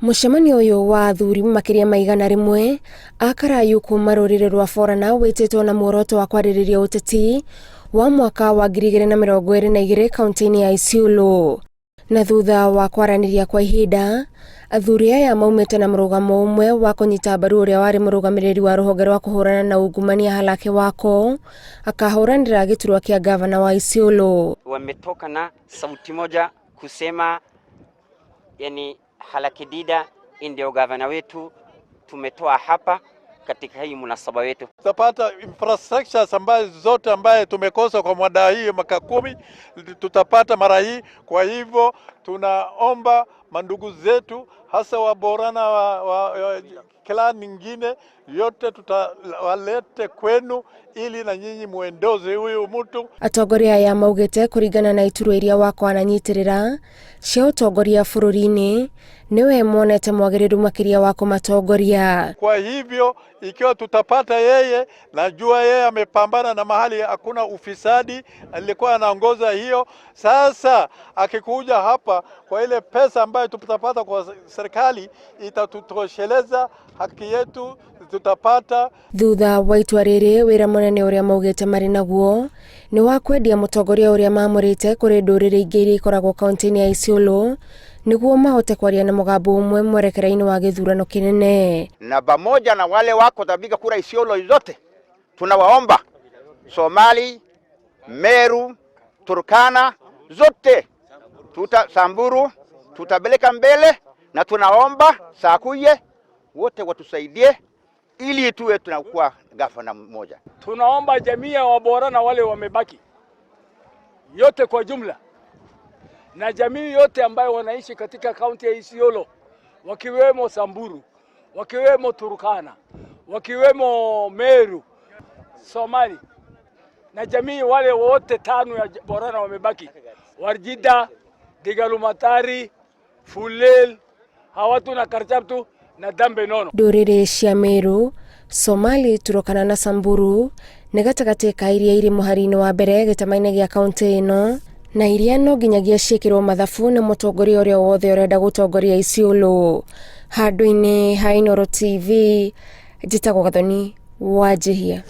Mucemanio uyu wa athuri makiria maigana rimwe akarayu kuma rurire rwa Forana wititwo na muoroto wa kwaririria uteti wa mwaka wa 2022 kaunti-ini ya Isiolo. Na thutha wa kwaraniria kwa ihinda, athuri aya maumite na murugamo umwe wa kunyita mbaru uria wari murugamiriri wa ruhonge rwa kuhurana na ungumania Halake Wako akahuranira giturwa kia gavana wa Isiolo. Wametoka na sauti moja kusema yani Halake Dida ndio gavana wetu, tumetoa hapa katika hii munasaba wetu. Tutapata infrastructures ambazo zote ambaye tumekosa kwa mwaka hii mwaka 10 tutapata mara hii. Kwa hivyo tunaomba mandugu zetu hasa wa Borana wa kila nyingine yote tutawalete kwenu ili na nyinyi muendoze huyu mtu. Atongoria ya maugite kuringana na iturwa iria Wako ananyitirira cia utongoria bururi-ini niwe monete mwagiriru makiria wa kumatongoria. Kwa hivyo ikiwa tutapata yeye, najua yeye amepambana na mahali hakuna ufisadi, alikuwa anaongoza hiyo. Sasa akikuja hapa kwa ile pesa ambayo tutapata kwa serikali itatutosheleza, haki yetu tutapata. Thutha wa itua riri wira munene uria maugite mari naguo ni wa kwendia mutongoria uria mamurite kuri nduriri ingi iria ikoragwo kaunti-ini ya Isiolo niguo mahote kwaria na mugambo umwe mwerekera-ini wa githurano kinene. Na pamoja na wale wako tabiga kura Isiolo zote, tunawaomba Somali, Meru, Turkana zote Samburu tutabeleka mbele, na tunaomba Sakuye wote watusaidie ili tuwe tunakuwa gavana mmoja. Tunaomba jamii ya Waborana wale wamebaki yote kwa jumla na jamii yote ambayo wanaishi katika kaunti ya Isiolo, wakiwemo Samburu, wakiwemo Turkana, wakiwemo Meru, Somali na jamii wale wote 5 ya Borana wamebaki: Warjida, Digalumatari, Fulel, Hawatu na Karchaptu na Dambe Nono. Nduriri cia Meru, Somali, Turkana na Samburu ni gatagati ka iria iri muhari-ini wa mbere gitamaine gia kaunti ino, na iria no nginyagia ciikirwo mathabu ni mutongoria uria wothe urenda gutongoria Isiolo. Handu-ini ha Inooro TV, njitagwo Gathoni Wanjihia.